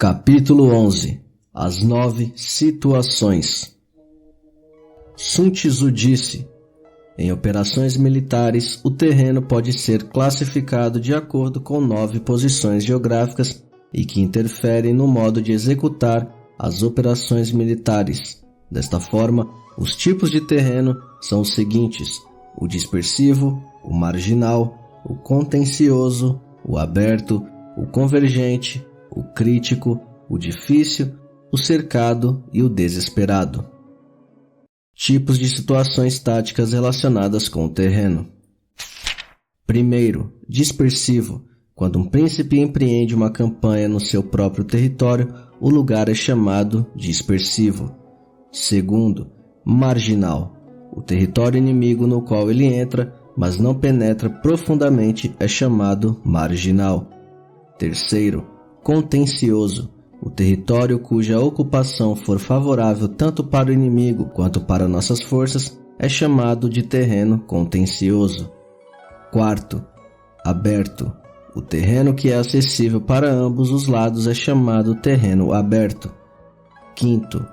Capítulo 11. As 9 situações. Sun Tzu disse: em operações militares, o terreno pode ser classificado de acordo com 9 posições geográficas e que interferem no modo de executar as operações militares. Desta forma, os tipos de terreno são os seguintes: o dispersivo, o marginal, o contencioso, o aberto, o convergente, o crítico, o difícil, o cercado e o desesperado. Tipos de situações táticas relacionadas com o terreno. Primeiro, dispersivo. Quando um príncipe empreende uma campanha no seu próprio território, o lugar é chamado dispersivo. Segundo, marginal. O território inimigo no qual ele entra, mas não penetra profundamente, é chamado marginal. Terceiro, contencioso. O território cuja ocupação for favorável tanto para o inimigo quanto para nossas forças é chamado de terreno contencioso. Quarto, aberto. O terreno que é acessível para ambos os lados é chamado terreno aberto. Quinto,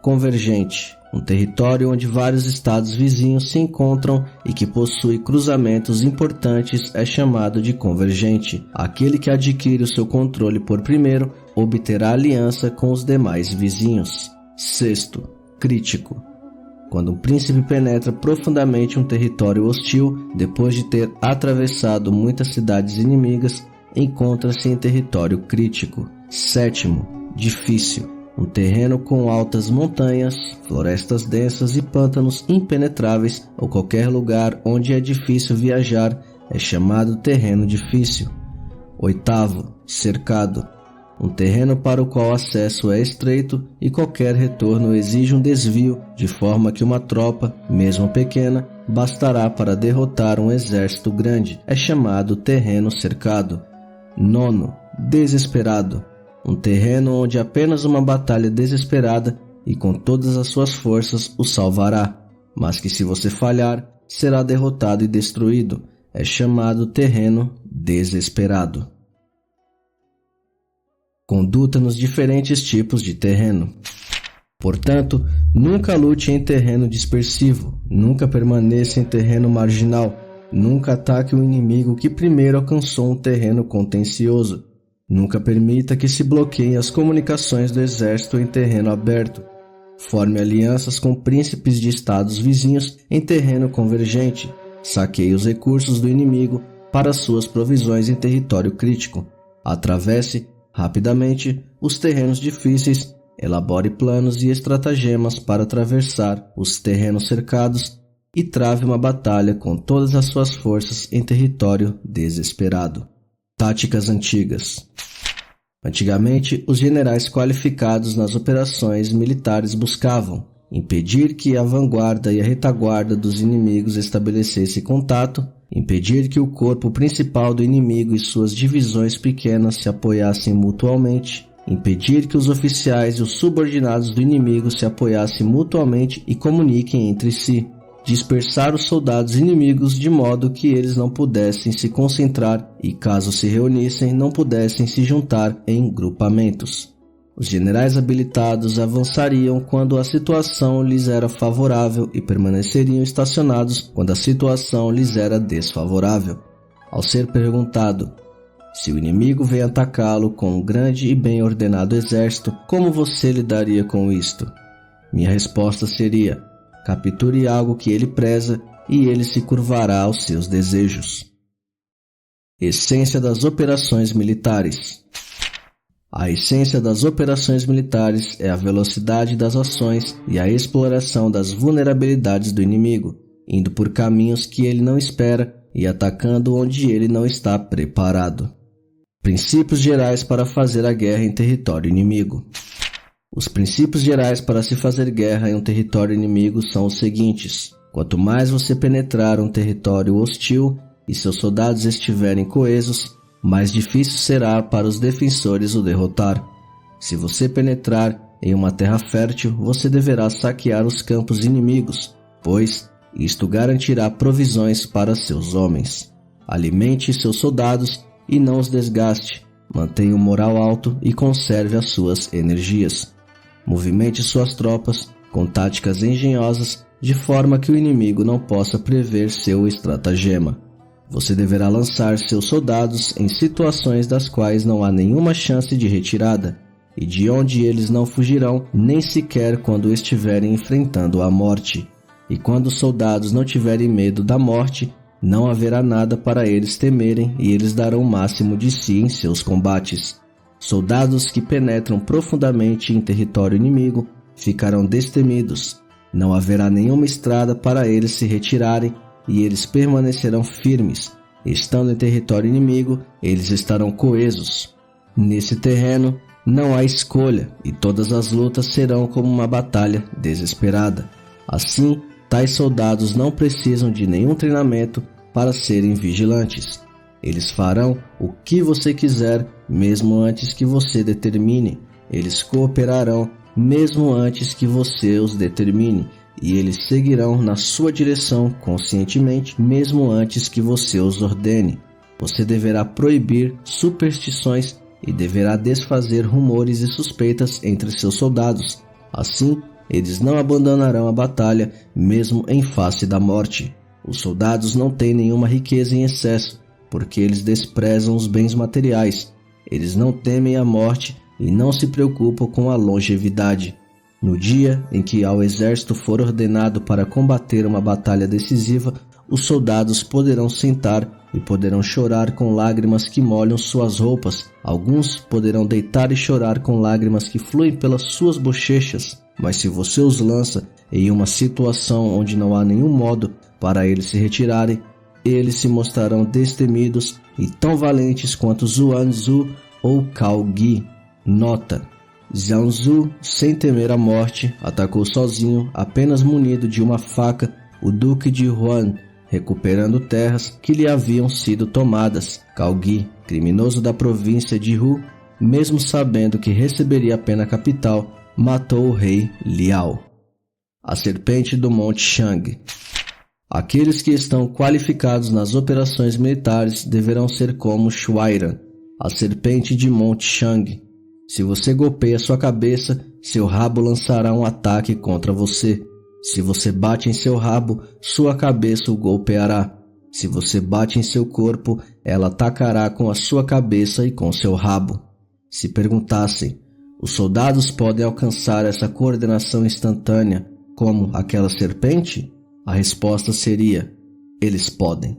convergente. Um território onde vários estados vizinhos se encontram e que possui cruzamentos importantes é chamado de convergente. Aquele que adquire o seu controle por primeiro obterá aliança com os demais vizinhos. Sexto, crítico. Quando um príncipe penetra profundamente um território hostil, depois de ter atravessado muitas cidades inimigas, encontra-se em território crítico. Sétimo, difícil. Um terreno com altas montanhas, florestas densas e pântanos impenetráveis ou qualquer lugar onde é difícil viajar é chamado terreno difícil. Oitavo, cercado. Um terreno para o qual o acesso é estreito e qualquer retorno exige um desvio, de forma que uma tropa, mesmo pequena, bastará para derrotar um exército grande. É chamado terreno cercado. Nono, desesperado. Um terreno onde apenas uma batalha desesperada e com todas as suas forças o salvará, mas que se você falhar, será derrotado e destruído. É chamado terreno desesperado. Conduta nos diferentes tipos de terreno. Portanto, nunca lute em terreno dispersivo, nunca permaneça em terreno marginal, nunca ataque o inimigo que primeiro alcançou um terreno contencioso. Nunca permita que se bloqueiem as comunicações do exército em terreno aberto. Forme alianças com príncipes de estados vizinhos em terreno convergente. Saqueie os recursos do inimigo para suas provisões em território crítico. Atravesse rapidamente os terrenos difíceis. Elabore planos e estratagemas para atravessar os terrenos cercados e trave uma batalha com todas as suas forças em território desesperado. Táticas antigas. Antigamente, os generais qualificados nas operações militares buscavam impedir que a vanguarda e a retaguarda dos inimigos estabelecessem contato, impedir que o corpo principal do inimigo e suas divisões pequenas se apoiassem mutuamente, impedir que os oficiais e os subordinados do inimigo se apoiassem mutuamente e comuniquem entre si, dispersar os soldados inimigos de modo que eles não pudessem se concentrar e, caso se reunissem, não pudessem se juntar em grupamentos. Os generais habilitados avançariam quando a situação lhes era favorável e permaneceriam estacionados quando a situação lhes era desfavorável. Ao ser perguntado: se o inimigo vem atacá-lo com um grande e bem ordenado exército, como você lidaria com isto? Minha resposta seria: capture algo que ele preza e ele se curvará aos seus desejos. Essência das operações militares. A essência das operações militares é a velocidade das ações e a exploração das vulnerabilidades do inimigo, indo por caminhos que ele não espera e atacando onde ele não está preparado. Princípios gerais para fazer a guerra em território inimigo. Os princípios gerais para se fazer guerra em um território inimigo são os seguintes: quanto mais você penetrar um território hostil e seus soldados estiverem coesos, mais difícil será para os defensores o derrotar. Se você penetrar em uma terra fértil, você deverá saquear os campos inimigos, pois isto garantirá provisões para seus homens. Alimente seus soldados e não os desgaste. Mantenha o moral alto e conserve as suas energias. Movimente suas tropas com táticas engenhosas de forma que o inimigo não possa prever seu estratagema. Você deverá lançar seus soldados em situações das quais não há nenhuma chance de retirada e de onde eles não fugirão nem sequer quando estiverem enfrentando a morte. E quando os soldados não tiverem medo da morte, não haverá nada para eles temerem e eles darão o máximo de si em seus combates. Soldados que penetram profundamente em território inimigo ficarão destemidos. Não haverá nenhuma estrada para eles se retirarem e eles permanecerão firmes. Estando em território inimigo, eles estarão coesos. Nesse terreno, não há escolha e todas as lutas serão como uma batalha desesperada. Assim, tais soldados não precisam de nenhum treinamento para serem vigilantes. Eles farão o que você quiser, mesmo antes que você determine. Eles cooperarão, mesmo antes que você os determine. E eles seguirão na sua direção conscientemente, mesmo antes que você os ordene. Você deverá proibir superstições e deverá desfazer rumores e suspeitas entre seus soldados. Assim, eles não abandonarão a batalha, mesmo em face da morte. Os soldados não têm nenhuma riqueza em excesso, porque eles desprezam os bens materiais. Eles não temem a morte e não se preocupam com a longevidade. No dia em que ao exército for ordenado para combater uma batalha decisiva, os soldados poderão sentar e poderão chorar com lágrimas que molham suas roupas. Alguns poderão deitar e chorar com lágrimas que fluem pelas suas bochechas. Mas se você os lança em uma situação onde não há nenhum modo para eles se retirarem, eles se mostrarão destemidos e tão valentes quanto Xuanzhu ou Cao Gi. Nota: Xuanzhu, sem temer a morte, atacou sozinho, apenas munido de uma faca, o duque de Huan, recuperando terras que lhe haviam sido tomadas. Cao Gi, criminoso da província de Hu, mesmo sabendo que receberia a pena capital, matou o rei Liao. A serpente do Monte Shang. Aqueles que estão qualificados nas operações militares deverão ser como Shuairan, a serpente de Monte Shang. Se você golpeia sua cabeça, seu rabo lançará um ataque contra você. Se você bate em seu rabo, sua cabeça o golpeará. Se você bate em seu corpo, ela atacará com a sua cabeça e com seu rabo. Se perguntassem, os soldados podem alcançar essa coordenação instantânea como aquela serpente? A resposta seria, eles podem.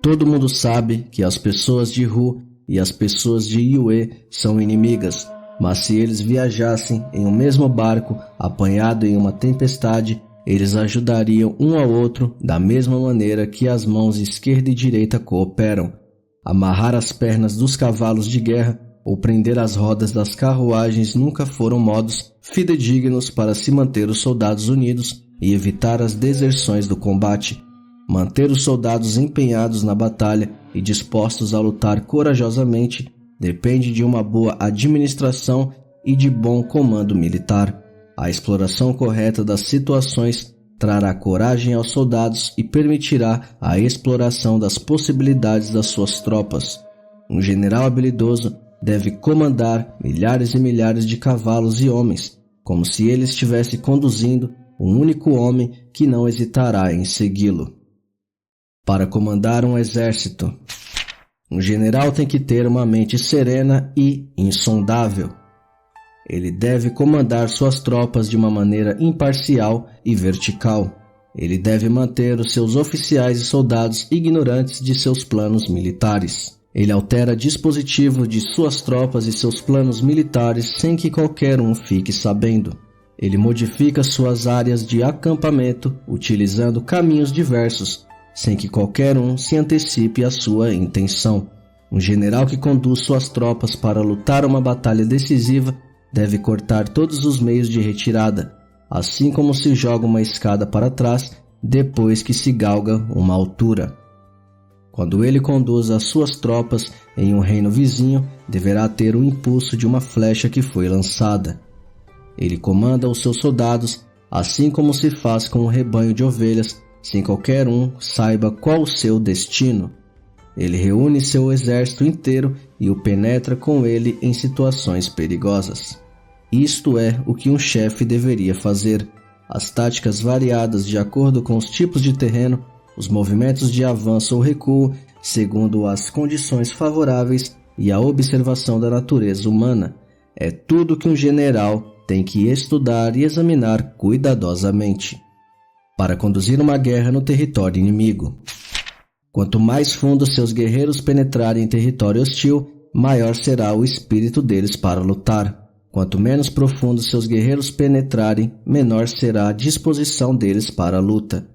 Todo mundo sabe que as pessoas de Hu e as pessoas de Yue são inimigas, mas se eles viajassem em um mesmo barco, apanhado em uma tempestade, eles ajudariam um ao outro da mesma maneira que as mãos esquerda e direita cooperam. Amarrar as pernas dos cavalos de guerra ou prender as rodas das carruagens nunca foram modos fidedignos para se manter os soldados unidos e evitar as deserções do combate. Manter os soldados empenhados na batalha e dispostos a lutar corajosamente depende de uma boa administração e de bom comando militar. A exploração correta das situações trará coragem aos soldados e permitirá a exploração das possibilidades das suas tropas. Um general habilidoso deve comandar milhares e milhares de cavalos e homens, como se ele estivesse conduzindo um único homem que não hesitará em segui-lo. Para comandar um exército, um general tem que ter uma mente serena e insondável. Ele deve comandar suas tropas de uma maneira imparcial e vertical. Ele deve manter os seus oficiais e soldados ignorantes de seus planos militares. Ele altera dispositivo de suas tropas e seus planos militares sem que qualquer um fique sabendo. Ele modifica suas áreas de acampamento utilizando caminhos diversos, sem que qualquer um se antecipe à sua intenção. Um general que conduz suas tropas para lutar uma batalha decisiva deve cortar todos os meios de retirada, assim como se joga uma escada para trás depois que se galga uma altura. Quando ele conduz as suas tropas em um reino vizinho, deverá ter o impulso de uma flecha que foi lançada. Ele comanda os seus soldados, assim como se faz com um rebanho de ovelhas, sem qualquer um saiba qual o seu destino. Ele reúne seu exército inteiro e o penetra com ele em situações perigosas. Isto é o que um chefe deveria fazer. As táticas variadas de acordo com os tipos de terreno, os movimentos de avanço ou recuo, segundo as condições favoráveis e a observação da natureza humana, é tudo que um general tem que estudar e examinar cuidadosamente para conduzir uma guerra no território inimigo. Quanto mais fundo seus guerreiros penetrarem em território hostil, maior será o espírito deles para lutar. Quanto menos profundo seus guerreiros penetrarem, menor será a disposição deles para a luta.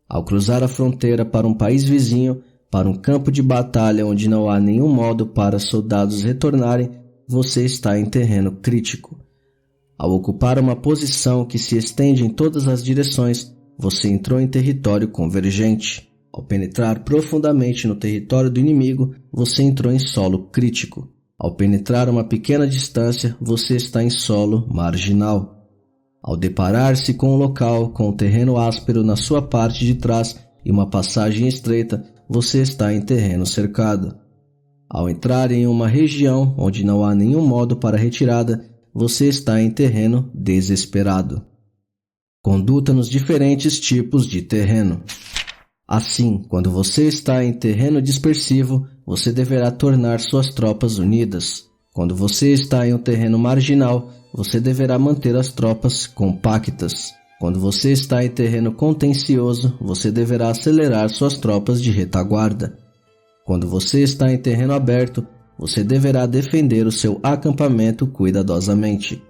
Ao cruzar a fronteira para um país vizinho, para um campo de batalha onde não há nenhum modo para soldados retornarem, você está em terreno crítico. Ao ocupar uma posição que se estende em todas as direções, você entrou em território convergente. Ao penetrar profundamente no território do inimigo, você entrou em solo crítico. Ao penetrar uma pequena distância, você está em solo marginal. Ao deparar-se com um local com um terreno áspero na sua parte de trás e uma passagem estreita, você está em terreno cercado. Ao entrar em uma região onde não há nenhum modo para retirada, você está em terreno desesperado. Conduta nos diferentes tipos de terreno. Assim, quando você está em terreno dispersivo, você deverá tornar suas tropas unidas. Quando você está em um terreno marginal, você deverá manter as tropas compactas. Quando você está em terreno contencioso, você deverá acelerar suas tropas de retaguarda. Quando você está em terreno aberto, você deverá defender o seu acampamento cuidadosamente.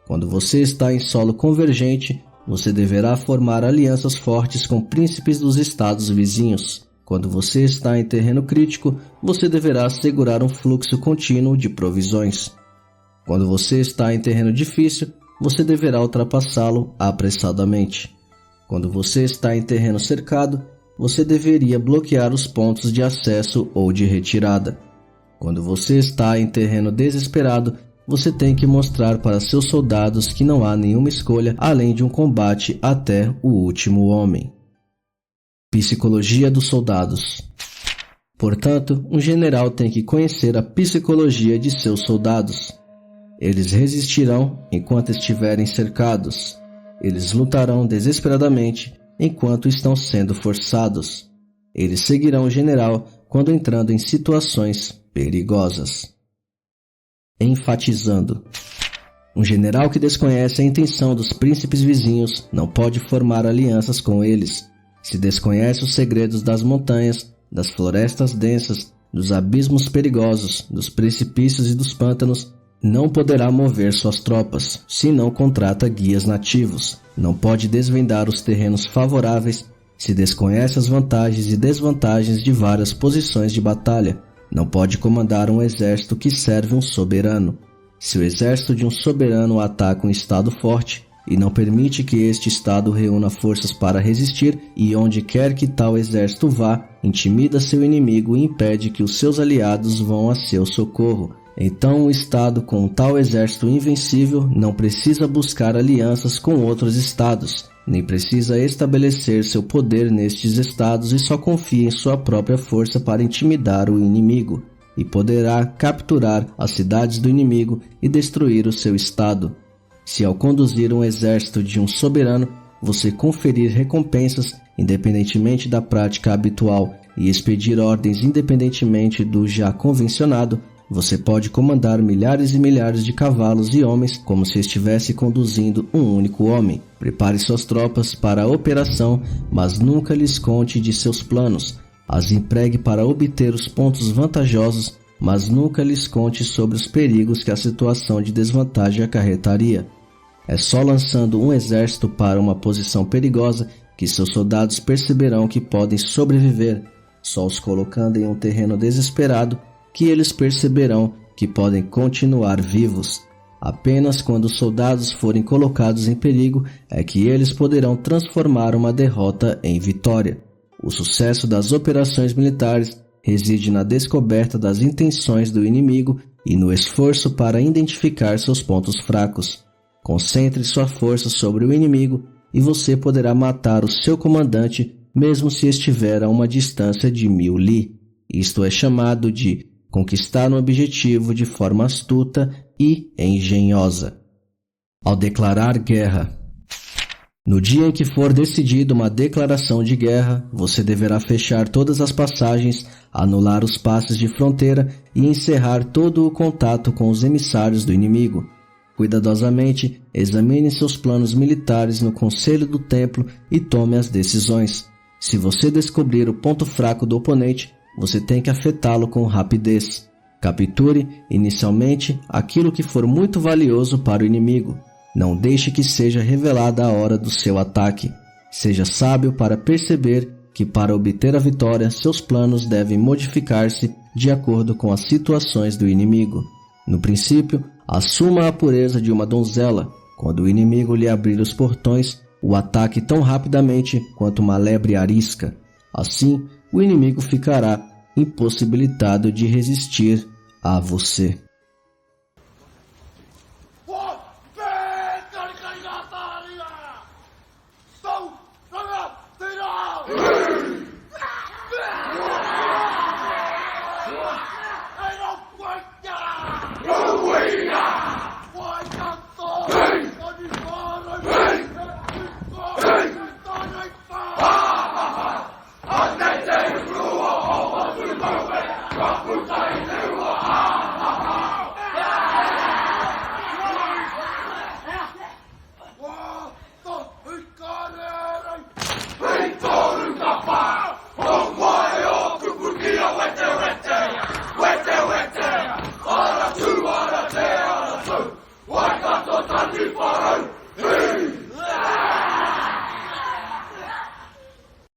Quando você está em solo convergente, você deverá formar alianças fortes com príncipes dos estados vizinhos. Quando você está em terreno crítico, você deverá assegurar um fluxo contínuo de provisões. Quando você está em terreno difícil, você deverá ultrapassá-lo apressadamente. Quando você está em terreno cercado, você deveria bloquear os pontos de acesso ou de retirada. Quando você está em terreno desesperado, você tem que mostrar para seus soldados que não há nenhuma escolha além de um combate até o último homem. Psicologia dos soldados. Portanto, um general tem que conhecer a psicologia de seus soldados. Eles resistirão enquanto estiverem cercados. Eles lutarão desesperadamente enquanto estão sendo forçados. Eles seguirão o general quando entrando em situações perigosas. Enfatizando: um general que desconhece a intenção dos príncipes vizinhos não pode formar alianças com eles. Se desconhece os segredos das montanhas, das florestas densas, dos abismos perigosos, dos precipícios e dos pântanos, não poderá mover suas tropas, se não contrata guias nativos. Não pode desvendar os terrenos favoráveis, se desconhece as vantagens e desvantagens de várias posições de batalha. Não pode comandar um exército que serve um soberano. Se o exército de um soberano ataca um estado forte e não permite que este estado reúna forças para resistir, e onde quer que tal exército vá, intimida seu inimigo e impede que os seus aliados vão a seu socorro, então o estado com tal exército invencível não precisa buscar alianças com outros estados, nem precisa estabelecer seu poder nestes estados e só confia em sua própria força para intimidar o inimigo, e poderá capturar as cidades do inimigo e destruir o seu estado. Se ao conduzir um exército de um soberano, você conferir recompensas independentemente da prática habitual e expedir ordens independentemente do já convencionado, você pode comandar milhares e milhares de cavalos e homens como se estivesse conduzindo um único homem. Prepare suas tropas para a operação, mas nunca lhes conte de seus planos. As empregue para obter os pontos vantajosos, mas nunca lhes conte sobre os perigos que a situação de desvantagem acarretaria. É só lançando um exército para uma posição perigosa que seus soldados perceberão que podem sobreviver. Só os colocando em um terreno desesperado que eles perceberão que podem continuar vivos. Apenas quando os soldados forem colocados em perigo é que eles poderão transformar uma derrota em vitória. O sucesso das operações militares reside na descoberta das intenções do inimigo e no esforço para identificar seus pontos fracos. Concentre sua força sobre o inimigo e você poderá matar o seu comandante mesmo se estiver a uma distância de 1000 li. Isto é chamado de conquistar um objetivo de forma astuta e engenhosa. Ao declarar guerra. No dia em que for decidida uma declaração de guerra, você deverá fechar todas as passagens, anular os passes de fronteira e encerrar todo o contato com os emissários do inimigo. Cuidadosamente, examine seus planos militares no Conselho do Templo e tome as decisões. Se você descobrir o ponto fraco do oponente, você tem que afetá-lo com rapidez. Capture, inicialmente, aquilo que for muito valioso para o inimigo. Não deixe que seja revelada a hora do seu ataque. Seja sábio para perceber que, para obter a vitória, seus planos devem modificar-se de acordo com as situações do inimigo. No princípio, assuma a pureza de uma donzela. Quando o inimigo lhe abrir os portões, o ataque tão rapidamente quanto uma lebre arisca. Assim, o inimigo ficará impossibilitado de resistir a você. Hey!